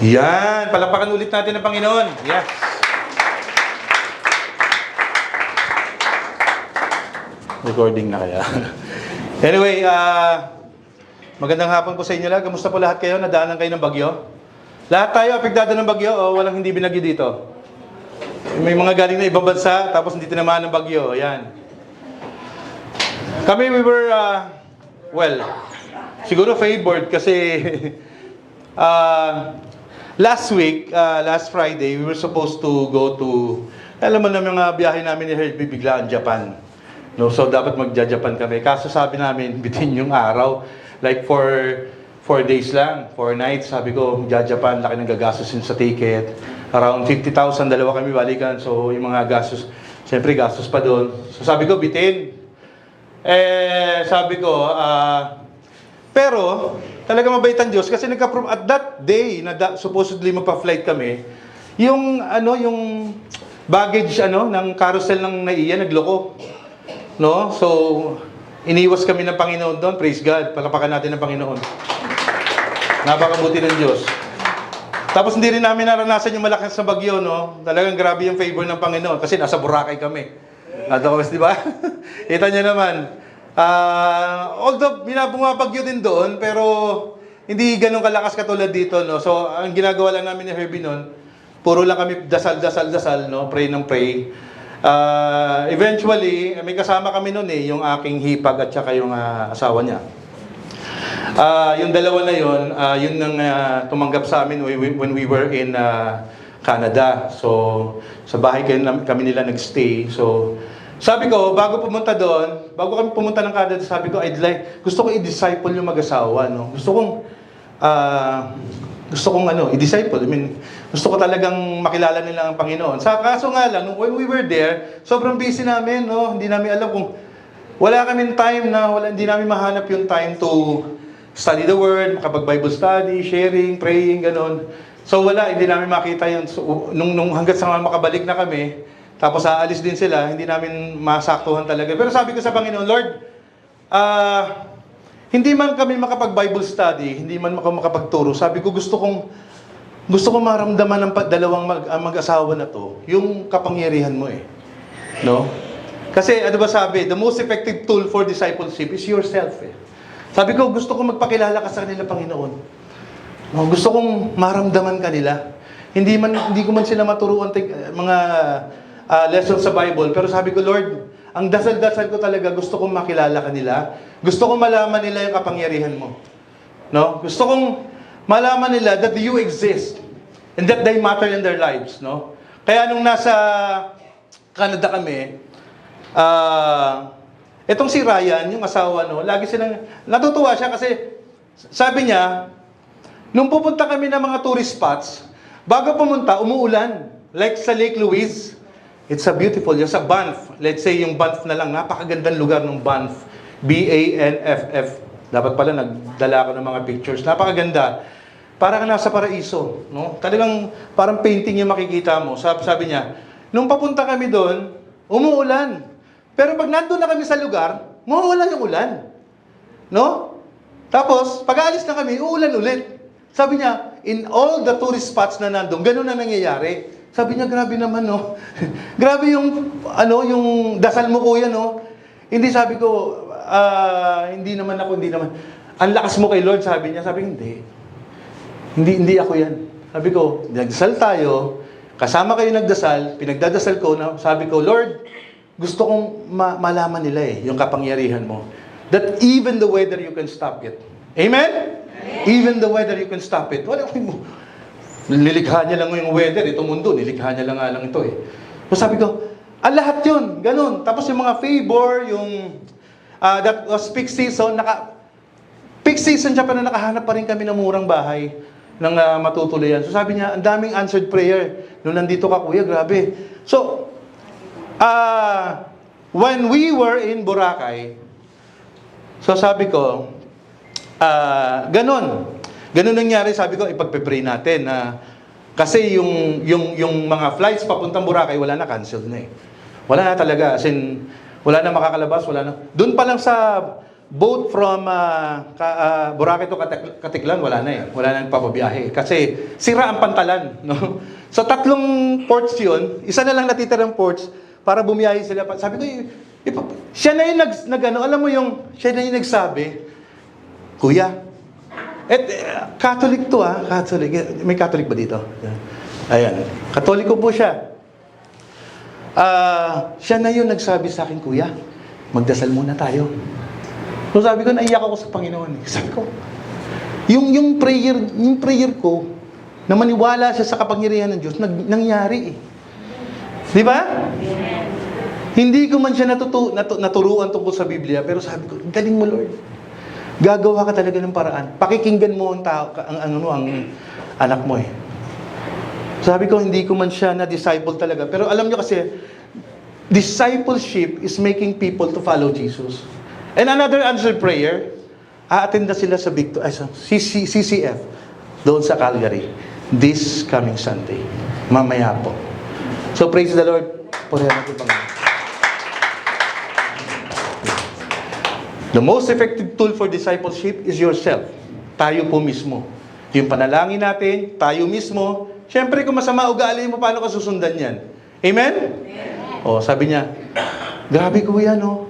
Yan, palakpakan ulit natin ng Panginoon. Yes. Recording na kaya. Anyway, magandang hapon po sa inyo lahat. Kamusta po lahat kayo? Nadaanan kayo ng bagyo? Lahat tayo apektado ng bagyo o walang hindi binagyo dito? May mga galing na ibang bansa tapos hindi tinamaan ng bagyo. Ayan. Kami, we were, siguro favored kasi last week, last Friday, we were supposed to go to, alam mo na mga biyahe namin ni Herbie biglaan Japan. No, so dapat magja-Japan kami. Kaso sabi namin, bitin yung araw. Like for 4 days lang, 4 nights. Sabi ko, magja-Japan, laki ng gagastusin sa ticket. Around 50,000, dalawa kami balikan. So yung mga gastos, siyempre gastos pa doon. So sabi ko, bitin. Sabi ko, pero talaga mabait ang Diyos kasi at that day na supposedly magpa-flight kami, yung baggage ng carousel ng NAIA nagloko. No? So, iniwas kami ng Panginoon doon. Praise God. Palapakan natin ng Panginoon. Napakabuti ng Diyos. Tapos hindi rin namin naranasan yung malakas na bagyo, no? Talagang grabe yung favor ng Panginoon kasi nasa Boracay kami. Tapos, di ba? Kita niyo naman. Although, bumabagyo din doon, pero hindi ganun kalakas katulad dito, no? So, ang ginagawa lang namin ni Herbie noon, puro lang kami dasal, no? Pray ng pray. Eventually, may kasama kami noon yung aking hipag at saka yung asawa niya. Yung dalawa na yun nang tumanggap sa amin when we were in Canada. So, sa bahay kami nila nagstay. So, sabi ko, bago kami pumunta ng Canada, sabi ko, gusto ko i-disciple yung mag-asawa, no? Gusto kong i-disciple. I mean, gusto ko talagang makilala nila ang Panginoon. Kaso nga lang, when we were there, sobrang busy namin, no? Hindi namin alam kung wala kaming time hindi namin mahanap yung time to study the Word, makapag-Bible study, sharing, praying, ganon. So hindi namin makita yun. So, nung hanggat sa makabalik na kami, tapos aalis din sila, hindi namin masaktuhan talaga. Pero sabi ko sa Panginoon, Lord, hindi man kami makapag-Bible study, hindi man ako makapagturo. Sabi ko, gusto kong maramdaman ng dalawang mag-asawa na to, yung kapangyarihan mo No? Kasi ano ba sabi? The most effective tool for discipleship is yourself Sabi ko, gusto kong magpakilala ka sa kanila, Panginoon. No, gusto kong maramdaman kanila. Hindi ko man sila maturuan mga lessons sa Bible, pero sabi ko, Lord, ang dasal-dasal ko talaga, gusto kong makilala kanila. Gusto kong malaman nila yung kapangyarihan mo. No? Gusto kong malaman nila that you exist and that they matter in their lives. No? Kaya nung nasa Canada kami, itong si Ryan, yung asawa, no, lagi silang, natutuwa siya kasi sabi niya, nung pupunta kami ng mga tourist spots, bago pumunta, umuulan. Like sa Lake Louise, it's a beautiful, yung sa Banff, let's say yung Banff na lang, napakagandang lugar ng Banff, Banff. Dapat pala nagdala ako ng mga pictures, napakaganda. Parang nasa paraiso, no? Talagang parang painting yung makikita mo. Sabi niya, nung papunta kami doon, umuulan. Pero pag nandun na kami sa lugar, mawawala yung ulan. No? Tapos, pag aalis na kami, uulan ulit. Sabi niya, in all the tourist spots na nandun, ganun na nangyayari. Sabi niya, grabe naman, no? Grabe yung dasal mo, kuya, no? Hindi sabi ko, hindi naman. Ang lakas mo kay Lord, sabi niya. Sabi, hindi ako yan. Sabi ko, nagdasal tayo, kasama kayo nagdasal, pinagdadasal ko, na sabi ko, Lord, gusto kong malaman nila yung kapangyarihan mo. That even the weather, you can stop it. Amen? Even the weather, you can stop it. Nilikha niya lang yung weather, itong mundo, nilikha niya lang ito So sabi ko, lahat yun, ganun. Tapos yung mga favor, yung that was peak season, peak season siya pa na nakahanap pa rin kami ng murang bahay ng matutuloyan. So sabi niya, ang daming answered prayer. Nung nandito ka, kuya, grabe. So, when we were in Boracay, so sabi ko, ganun nangyari, sabi ko, ipagpe-pray natin kasi yung mga flights papuntang Boracay, wala na, canceled na Wala na talaga, as in, wala na makakalabas, wala na. Doon pa lang sa boat from Boracay to Katiklan, wala na eh. Wala na papabiyahe. Kasi sira ang pantalan. No? So tatlong ports yun, isa na lang natitirang ports para bumiyahe sila. Sabi ko, siya na yung alam mo yung, siya na yung nagsabi, Kuya, Catholic to Catholic. May Catholic ba dito? Ayan. Katoliko po siya. Siya na yung nagsabi sa akin, Kuya, magdasal muna tayo. So sabi ko, naiyak ako sa Panginoon. Sabi ko, yung prayer ko, na maniwala siya sa kapangyarihan ng Diyos, nangyari eh. Di ba? Hindi ko man siya naturuan tungkol sa Biblia, pero sabi ko, galing mo Lord. Gagawa ka talaga ng paraan. Pakikinggan mo ang tao, ang anak mo eh. Sabi ko, hindi ko man siya na-disciple talaga. Pero alam nyo kasi, discipleship is making people to follow Jesus. And another answered prayer, a-attend na sila sa CCF, doon sa Calgary, this coming Sunday. Mamaya po. So praise the Lord. Purihan natin Panginoon. The most effective tool for discipleship is yourself. Tayo po mismo. Yung panalangin natin, tayo mismo. Siyempre kung masama ugali mo, paano ka susundan yan? Amen? O, sabi niya, grabe kuya, no?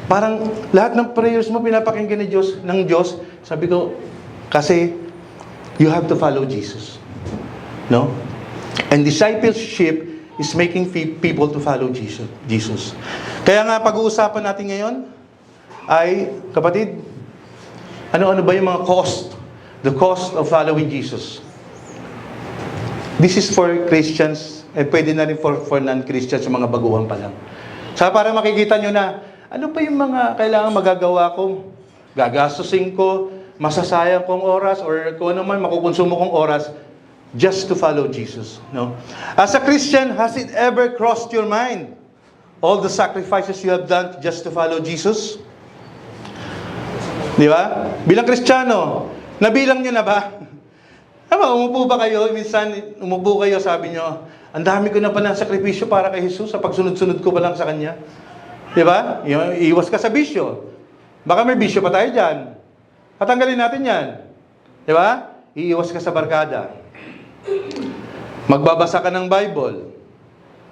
Parang lahat ng prayers mo pinapakinggan ng Diyos. Sabi ko, kasi you have to follow Jesus. No? And discipleship is making people to follow Jesus. Kaya nga pag-uusapan natin ngayon ay, kapatid, ano-ano ba yung mga cost? The cost of following Jesus. This is for Christians, pwede na rin for non-Christians, yung mga baguhan pa lang. Para makikita nyo na, ano pa yung mga kailangan magagawa ko? Gagastusin ko, masasayang kong oras, or kung ano man, makukonsumo kong oras, just to follow Jesus. No? As a Christian, has it ever crossed your mind all the sacrifices you have done just to follow Jesus? Di ba? Bilang Kristiyano, nabilang nyo na ba? Umupo ba kayo? Minsan, umupo kayo, sabi nyo, ang dami ko na pa ng sakripisyo para kay Jesus sa pagsunod-sunod ko pa lang sa Kanya. Di ba? Iwas ka sa bisyo. Baka may bisyo pa tayo dyan. Patanggalin natin yan. Di ba? Iiwas ka sa barkada. Magbabasa ka ng Bible.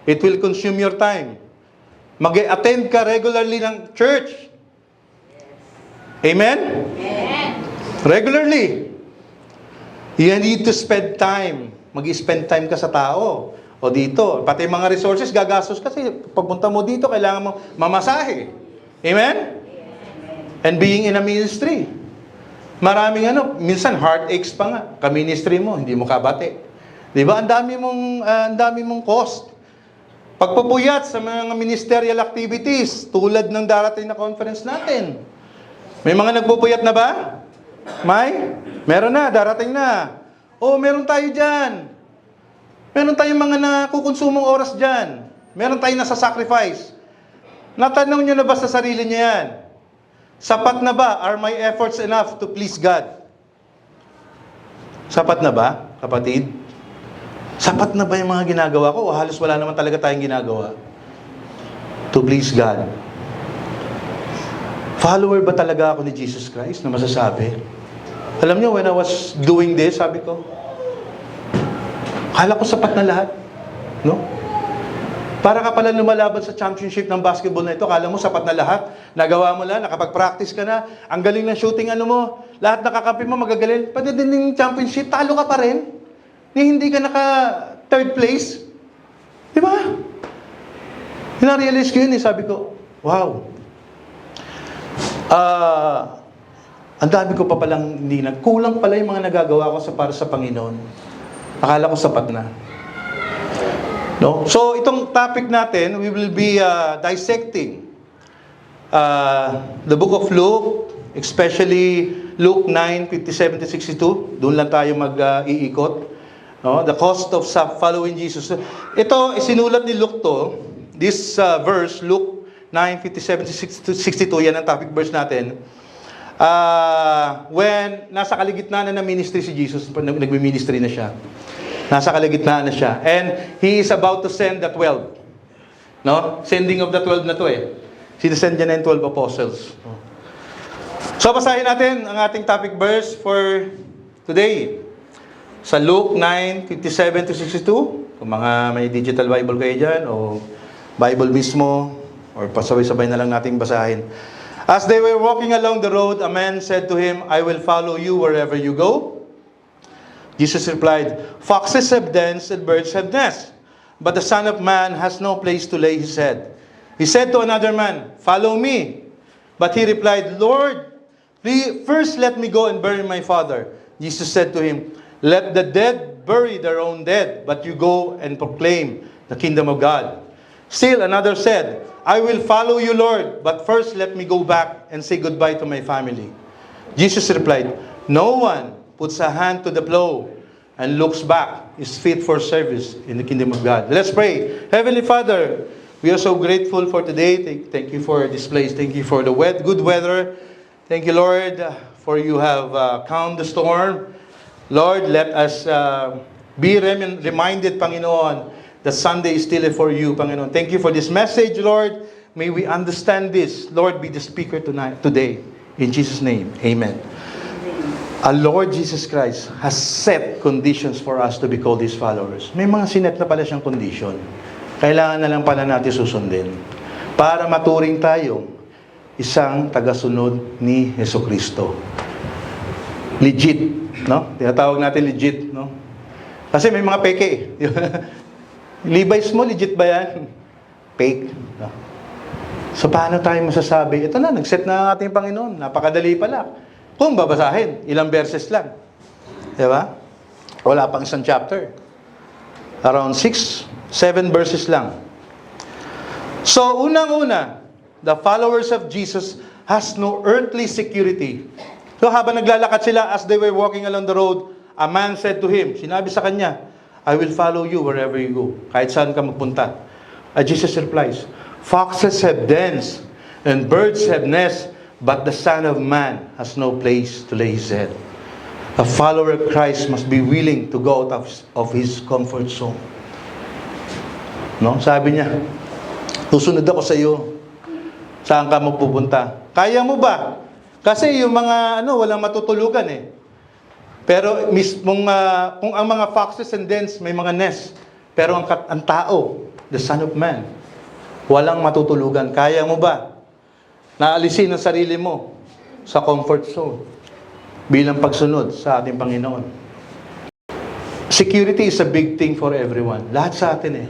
It will consume your time. Mag-attend ka regularly ng church. Amen? Amen. Regularly. You need to spend time. Mag-spend time ka sa tao. O dito. Pati mga resources, gagastos kasi pagpunta mo dito, kailangan mo mamasahe. Amen? And being in a ministry. Maraming minsan heartaches pa nga. Ka-ministry mo, hindi mo kabate. Di ba? Ang dami mong cost. Pagpupuyat sa mga ministerial activities, tulad ng darating na conference natin. May mga nagpupuyat na ba? Meron na, darating na. Meron tayo dyan. Meron tayong mga nakukonsumong oras dyan. Meron tayong nasa-sacrifice. Natanong nyo na ba sa sarili niya yan? Sapat na ba? Are my efforts enough to please God? Sapat na ba, kapatid? Sapat na ba yung mga ginagawa ko? O halos wala naman talaga tayong ginagawa? To please God. Follower ba talaga ako ni Jesus Christ na masasabi? Alam niyo, when I was doing this, sabi ko, kala ko sapat na lahat. No? Para ka pala lumalaban sa championship ng basketball na ito, kala mo sapat na lahat. Nagawa mo lang, nakapag-practice ka na, ang galing ng shooting mo, lahat nakakampi mo, magagaling. Pati din yung championship, talo ka pa rin. Hindi ka naka third place. Di ba? Na-realize ko yun, sabi ko, wow. Ang dami ko pa palang hindi kulang pala yung mga nagagawa ko para sa Panginoon. Akala ko sapat na. No? So, itong topic natin, we will be dissecting the book of Luke, especially Luke 9:57-62. Doon lang tayo mag-iikot. No? The cost of following Jesus. Ito, isinulat ni Luke to. This verse, Luke 9:57-62, yan ang topic verse natin. When nasa kaligitnaan na ng ministry si Jesus, nagmi-ministry na siya. Nasa kaligitnaan na siya. And He is about to send the 12. No? Sending of the 12 na to eh. Sinasend niya na yung 12 apostles. So, basahin natin ang ating topic verse for today. Sa Luke 9:57-62. Kung mga may digital Bible kayo dyan, o Bible mismo, or pasabay-sabay na lang nating basahin. As they were walking along the road, a man said to him, I will follow you wherever you go. Jesus replied, Foxes have dens and birds have nests, but the Son of Man has no place to lay his head. He said to another man, Follow me. But he replied, Lord, first let me go and bury my father. Jesus said to him, Let the dead bury their own dead, but you go and proclaim the kingdom of God. Still another said, I will follow you, Lord, but first let me go back and say goodbye to my family. Jesus replied, No one puts a hand to the plow and looks back is fit for service in the kingdom of God. Let's pray. Heavenly Father, we are so grateful for today. Thank you for this place. Thank you for the good weather. Thank you, Lord, for you have calmed the storm. Lord, let us be reminded, Panginoon, that Sunday is still for you, Panginoon. Thank you for this message, Lord. May we understand this. Lord, be the speaker today. In Jesus' name, amen. Our Lord Jesus Christ has set conditions for us to be called His followers. May mga sinet na pala siyang condition. Kailangan na lang pala natin susundin para maturing tayong isang tagasunod ni Jesucristo. Legit, no? Tinatawag natin legit, no? Kasi may mga peke. Levi's mo, legit ba yan? Fake. No? So, paano tayo masasabi? Ito na, nag-set na ang ating Panginoon. Napakadali pala. Kung babasahin, ilang verses lang. Diba? Wala pang isang chapter. Around 6, 7 verses lang. So, unang-una, the followers of Jesus has no earthly security. So, habang naglalakad sila, as they were walking along the road, a man said to him, sinabi sa kanya, I will follow you wherever you go. Kahit saan ka magpunta. Jesus replies, Foxes have dens, and birds have nests, but the Son of Man has no place to lay his head. A follower of Christ must be willing to go out of his comfort zone. No? Sabi niya, susunod ako sa iyo. Saan ka magpupunta? Kaya mo ba? Kasi yung mga walang matutulugan eh. Pero mismong kung ang mga foxes and dens may mga nests, pero ang tao, the Son of Man, walang matutulugan. Kaya mo ba? Naalisin ang sarili mo sa comfort zone bilang pagsunod sa ating Panginoon. Security is a big thing for everyone. Lahat sa atin eh.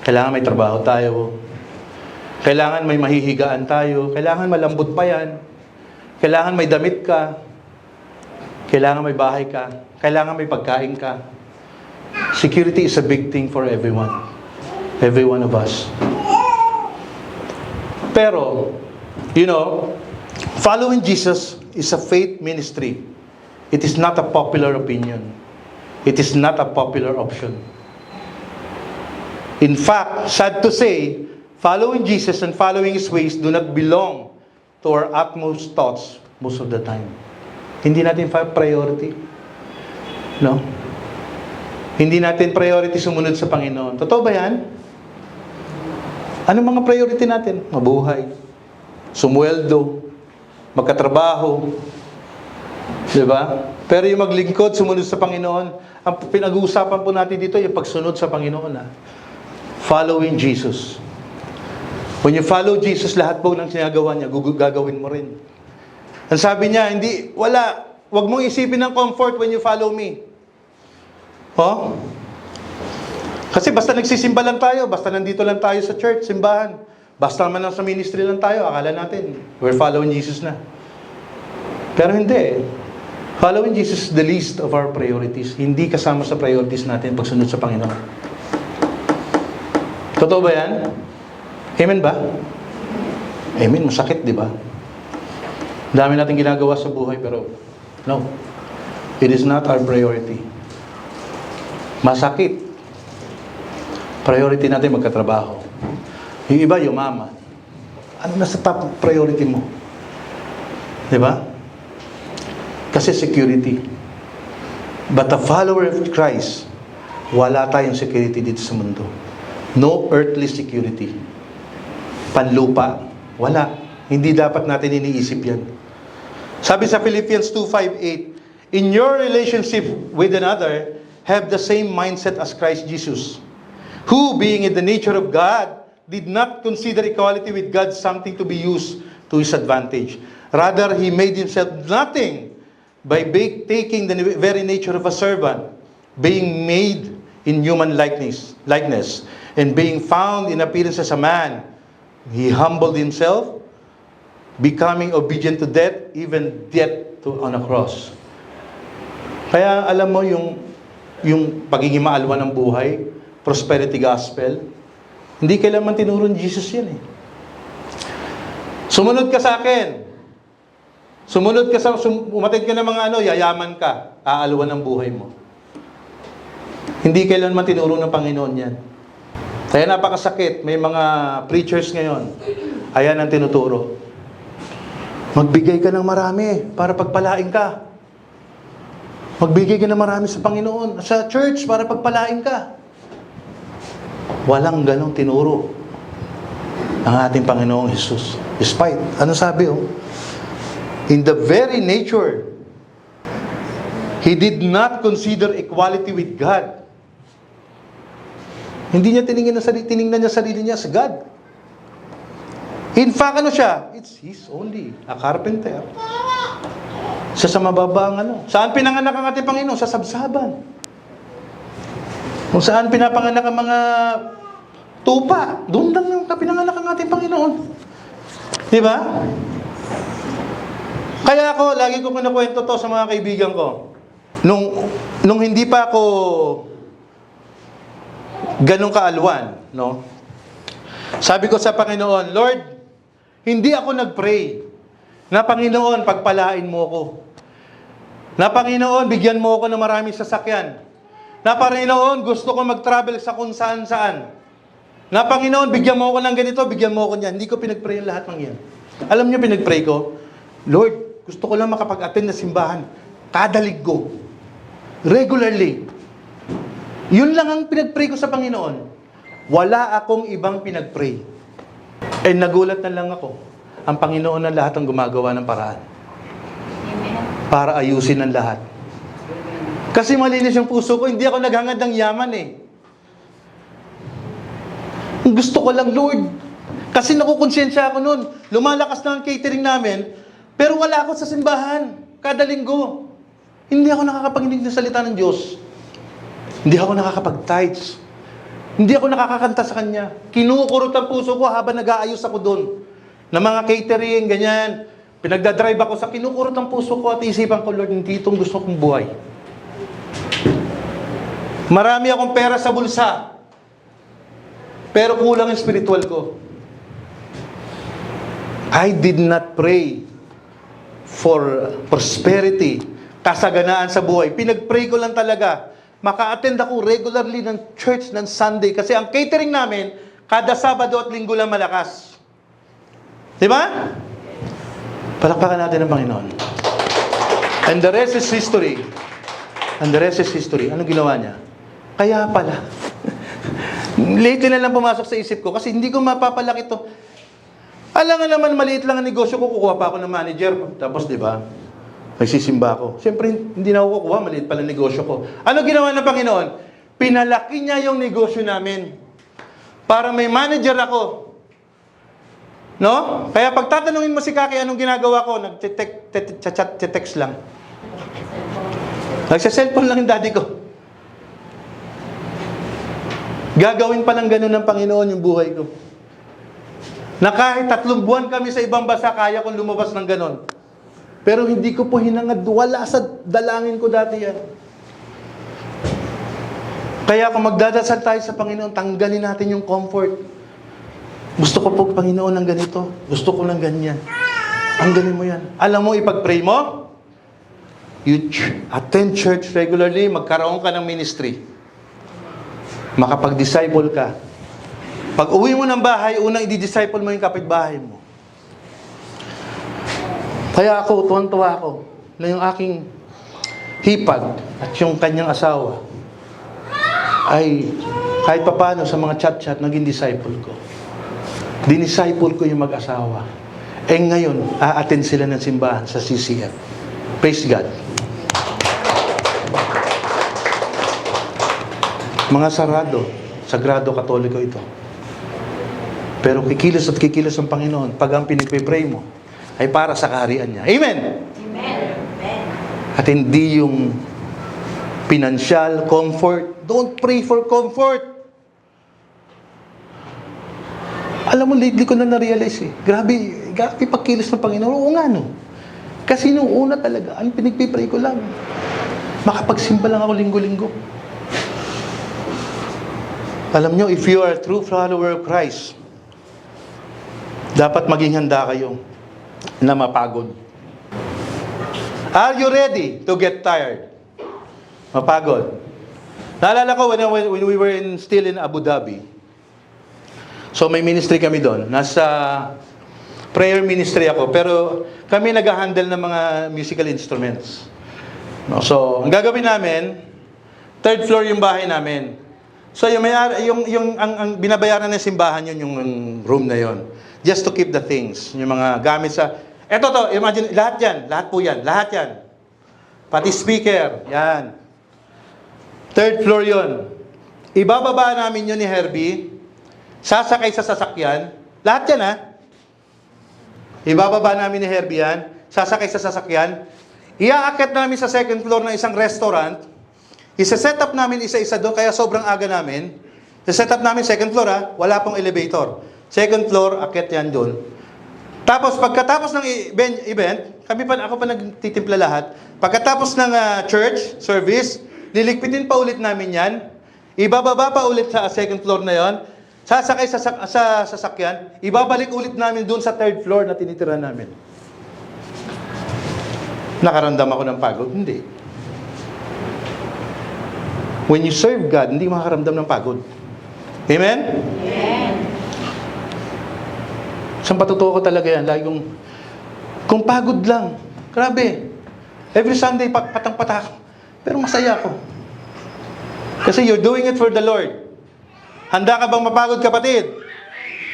Kailangan may trabaho tayo. Kailangan may mahihigaan tayo. Kailangan malambot pa yan. Kailangan may damit ka. Kailangan may bahay ka. Kailangan may pagkain ka. Security is a big thing for everyone. Every one of us. Pero, following Jesus is a faith ministry. It is not a popular opinion. It is not a popular option. In fact, sad to say, following Jesus and following His ways do not belong to our utmost thoughts most of the time. Hindi natin priority. No? Hindi natin priority sumunod sa Panginoon. Totoo ba yan? Anong mga priority natin? Mabuhay. Sumweldo. Magkatrabaho. Diba? Pero yung maglingkod, sumunod sa Panginoon, ang pinag-uusapan po natin dito, yung pagsunod sa Panginoon. Following Jesus. When you follow Jesus, lahat po ng sinagawa niya, gagawin mo rin. Ang sabi niya, wag mong isipin ng comfort when you follow me. Oh? Kasi basta nagsisimba lang tayo, basta nandito lang tayo sa church, simbahan, basta naman sa ministry lang tayo, akala natin, we're following Jesus na. Pero hindi. Following Jesus is the least of our priorities. Hindi kasama sa priorities natin pagsunod sa Panginoon. Totoo ba yan? Amen ba? Amen, masakit, di ba? Dami natin ginagawa sa buhay, pero no. It is not our priority. Masakit. Priority natin magkatrabaho. Yung iba, yumaman. Ano na sa top priority mo? Di ba? Kasi security. But a follower of Christ, wala tayong security dito sa mundo. No earthly security. Panlupa, wala. Hindi dapat natin iniisip yan. Sabi sa Philippians 2:5-8, in your relationship with another, have the same mindset as Christ Jesus, who, being in the nature of God, did not consider equality with God something to be used to his advantage. Rather, he made himself nothing by taking the very nature of a servant, being made in human likeness, and being found in appearance as a man. He humbled himself, becoming obedient to death, even death on a cross. Kaya alam mo yung pagiging maalwan ng buhay, prosperity gospel, hindi kailangan tinuro ni Jesus yan eh. Sumunod ka sa akin. Umatid ka ng mga yayaman ka, aalwan ng buhay mo. Hindi kailanman tinuro ng Panginoon yan. Kaya napakasakit, may mga preachers ngayon, ayan ang tinuturo. Magbigay ka ng marami para pagpalain ka. Magbigay ka ng marami sa Panginoon, sa church para pagpalain ka. Walang ganong tinuro ang ating Panginoong Jesus. Despite, ano sabi in the very nature, He did not consider equality with God. Hindi niya tiningnan niya sarili niya sa God. In fact, siya? He's only a carpenter. Sa mababang Saan pinanganak ang ating Panginoon? Sa sabsaban. Kung saan pinapanganak ang mga tupa, doon lang pinanganak ang ating Panginoon. Di ba? Kaya ako, lagi ko kinukwento to sa mga kaibigan ko. Nung hindi pa ako ganong kaalwan, sabi ko sa Panginoon, Lord, hindi ako nag-pray na Panginoon, pagpalain mo ako. Na Panginoon, bigyan mo ako ng maraming sasakyan. Na Panginoon, gusto ko mag-travel sa kung saan-saan. Na Panginoon, bigyan mo ako ng ganito, bigyan mo ako niyan. Hindi ko pinag-pray ang lahat ng yan. Alam niyo, pinag-pray ko, Lord, gusto ko lang makapag-attend na simbahan. Kada linggo. Regularly. Yun lang ang pinag-pray ko sa Panginoon. Wala akong ibang pinag-pray. Eh, nagulat na lang ako. Ang Panginoon na lahat ang gumagawa ng paraan. Para ayusin ang lahat. Kasi malinis yung puso ko, hindi ako naghangad ng yaman eh. Gusto ko lang, Lord. Kasi nakukonsensya ako noon. Lumalakas na ang catering namin, pero wala ako sa simbahan. Kada linggo. Hindi ako nakakapag-inig ng salita ng Diyos. Hindi ako nakakapag-tithes. Hindi ako nakakakanta sa Kanya. Kinukurot ang puso ko habang nag-aayos ako doon. Na mga catering, ganyan. Pinagdadrive ako sa kinukurot ang puso ko at isipan ko, Lord, hindi itong gusto kong buhay. Marami akong pera sa bulsa. Pero kulang ang spiritual ko. I did not pray for prosperity, kasaganaan sa buhay. Pinag-pray ko lang talaga. Maka-attend ako regularly ng church ng Sunday. Kasi ang catering namin, kada Sabado at Linggo lang malakas. Diba? Palakpakan natin ang Panginoon. And the rest is history. And the rest is history. Anong ginawa niya? Kaya pala. Lately na lang pumasok sa isip ko kasi hindi ko mapapalaki ito. Alam nga naman, maliit lang ang negosyo ko, kukuha pa ako ng manager. Tapos, di ba, nagsisimba ako. Siyempre, hindi na ako kukuha, maliit pala ang negosyo ko. Ano ginawa ng Panginoon? Pinalaki niya yung negosyo namin. Para may manager ako. No? Kaya pag tatanungin mo si Kaki, anong ginagawa ko? Nag-text lang. Nagsa-cellphone lang yung daddy ko. Gagawin pa lang ganun ng Panginoon yung buhay ko. Na kahit 3 buwan kami sa ibang bansa, kaya kong lumabas ng ganun. Pero hindi ko po hinangad. Wala sa dalangin ko dati yan. Kaya kung magdadasal tayo sa Panginoon, tanggalin natin yung comfort. Gusto ko po, Panginoon, ng ganito. Gusto ko ng ganyan. Tanggalin mo yan. Alam mo, ipag-pray mo, you attend church regularly, magkaroon ka ng ministry. Makapag-disciple ka. Pag uwi mo ng bahay, unang i-disciple mo yung kapitbahay mo. Kaya ako, tuwan-tuwa ako na yung aking hipag at yung kanyang asawa ay kahit papaano sa mga chat-chat naging disciple ko. Dinisciple ko yung mag-asawa. Ngayon, a-attend sila ng simbahan sa CCF. Praise God. Mga sagrado katoliko ito. Pero kikilos at kikilos ang Panginoon pag ang pinagpipray mo ay para sa kaharian niya. Amen? Amen. At hindi yung financial comfort. Don't pray for comfort. Alam mo, lately ko na na-realize Grabe pagkilos ng Panginoon. Oo nga, no? Kasi nung una talaga, ang pinagpipray ko lang. Makapagsimba lang ako linggo-linggo. Alam nyo, if you are a true follower of Christ, dapat maging handa kayo na mapagod. Are you ready to get tired? Mapagod. Naalala ko when we were still in Abu Dhabi. So may ministry kami doon. Nasa prayer ministry ako. Pero kami nag-handle ng mga musical instruments. No, so ang gagawin namin, third floor yung bahay namin. So ang binabayaran ng simbahan yun, yung room na yon. Just to keep the things, yung mga gamit sa imagine lahat po yan. Pati speaker, yan. Third floor yon. Ibababa namin yun ni Herbie, sasakay sa sasakyan, lahat yan Ibababa namin ni Herbie yan, sasakay sa sasakyan, iaakit namin sa second floor ng isang restaurant. Isa-set up namin isa-isa doon, kaya sobrang aga namin. Isa-set up namin second floor wala pong elevator. Second floor, akit yan doon. Tapos pagkatapos ng event, ako pa nagtitimpla lahat. Pagkatapos ng church service, lilikpitin pa ulit namin yan. Ibababa pa ulit sa second floor na yon. Sasakay sa sasakyan, ibabalik ulit namin doon sa third floor na tinitira namin. Nakaramdam ako ng pagod? Hindi. When you serve God, hindi makakaramdam ng pagod. Amen? Amen. Isang patutuo ko talaga yan. Lagi kung pagod lang, grabe. Every Sunday, patang-patak. Pero masaya ako. Kasi you're doing it for the Lord. Handa ka bang mapagod, kapatid?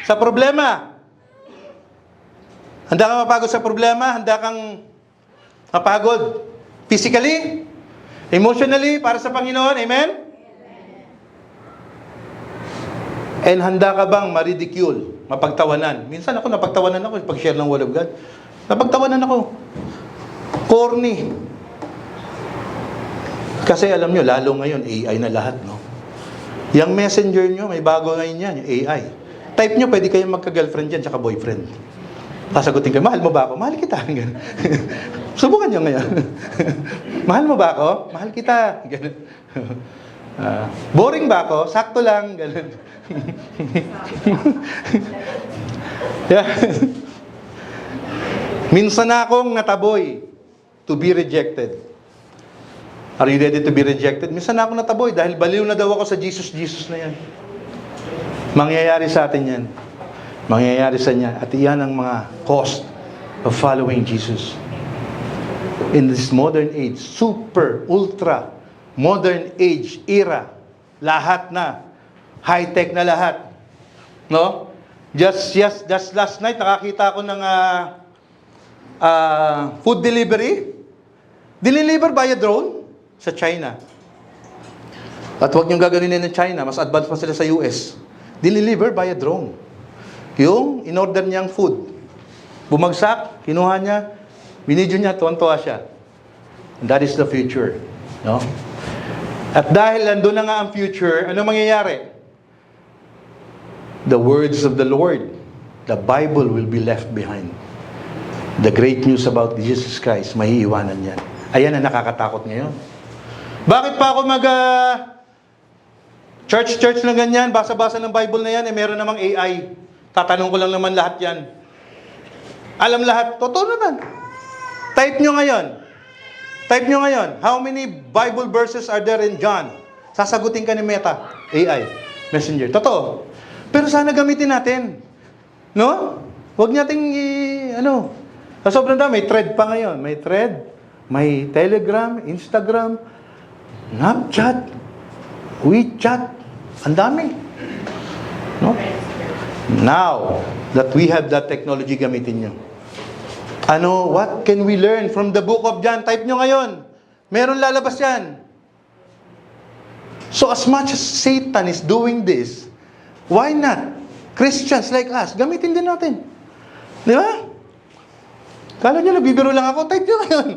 Sa problema. Handa ka mapagod sa problema? Handa kang mapagod physically? Emotionally, para sa Panginoon, amen? And handa ka bang ma-ridicule, mapagtawanan? Minsan ako, napagtawanan ako pag-share ng Word of God. Napagtawanan ako. Corny. Kasi alam nyo, lalo ngayon, AI na lahat, no? Yung messenger nyo, may bago ngayon yan, yung AI. Type nyo, pwede kayong magka-girlfriend dyan, tsaka boyfriend. Sasagutin kayo, mahal mo ba ako? Mahal kita. Subukan nyo ngayon. Mahal mo ba ako? Mahal kita. Boring ba ako? Sakto lang. Ganun. Yeah. Minsan akong nataboy to be rejected. Are you ready to be rejected? Minsan akong nataboy dahil baliw na daw ako sa Jesus na yan. Mangyayari sa atin yan. Mangyayari sa niya. At iyan ang mga cost of following Jesus. In this modern age, super, ultra, modern age, era, lahat na, high-tech na lahat. No? Just last night, nakakita ako ng food delivery. Deliver by a drone sa China. At huwag niyong gaganin ng China, mas advanced pa sila sa US. Deliver by a drone. Yung in-order niyang food, bumagsak, kinuha niya, binidyo niya, tuwan-tuwa siya. And that is the future. No? At dahil nandun na nga ang future, ano mangyayari? The words of the Lord, the Bible will be left behind. The great news about Jesus Christ, maiiwanan yan. Ayan ang nakakatakot ngayon. Bakit pa ako church na ganyan, basa-basa ng Bible na yan, meron namang AI. Tatanong ko lang naman lahat yan. Alam lahat. Totoo naman. Type nyo ngayon. How many Bible verses are there in John? Sasagutin ka ni Meta, AI, Messenger. Totoo. Pero sana gamitin natin. No? Huwag nating, sobrang dami. May thread pa ngayon. May thread, may Telegram, Instagram, Snapchat, WeChat. Ang dami. No? Now that we have that technology, gamitin nyo. What can we learn from the book of John? Type nyo ngayon. Meron lalabas yan. So as much as Satan is doing this, why not? Christians like us, gamitin din natin. Di ba? Kala nyo, nagbibiro lang ako. Type nyo ngayon.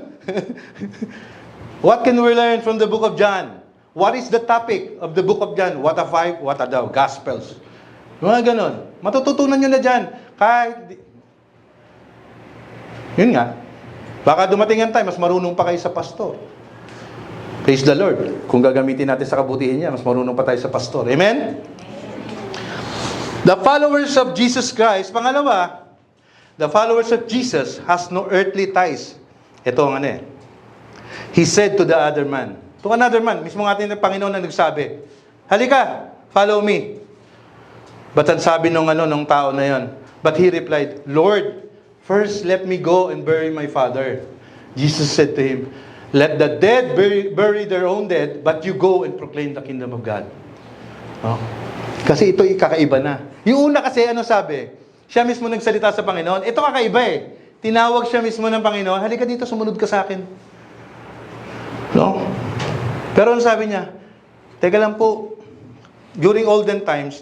What can we learn from the book of John? What is the topic of the book of John? What are the Gospels? Mga ganon. Matututunan nyo na dyan. Yun nga. Baka dumating ang time, mas marunong pa kayo sa pastor. Praise the Lord. Kung gagamitin natin sa kabutihan niya, mas marunong pa tayo sa pastor. Amen? The followers of Jesus Christ, pangalawa, the followers of Jesus has no earthly ties. Ito ang He said to the other man, to another man, mismo nga atin ng Panginoon na nagsabi, halika, follow me. But ang sabi nung tao na yon, but he replied, Lord, first let me go and bury my father. Jesus said to him, let the dead bury their own dead, but you go and proclaim the kingdom of God. Kasi ito kakaiba na. Yung una kasi, sabi? Siya mismo nagsalita sa Panginoon. Ito kakaiba eh. Tinawag siya mismo ng Panginoon, halika dito, sumunod ka sa akin. No? Pero ano sabi niya? Teka lang po, during olden times,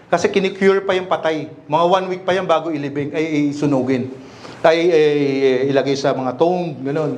kasi kinikure pa yung patay. Mga 1 week pa yan bago ilibing, ay sunugin. Ay ilagay sa mga tomb, gano'n.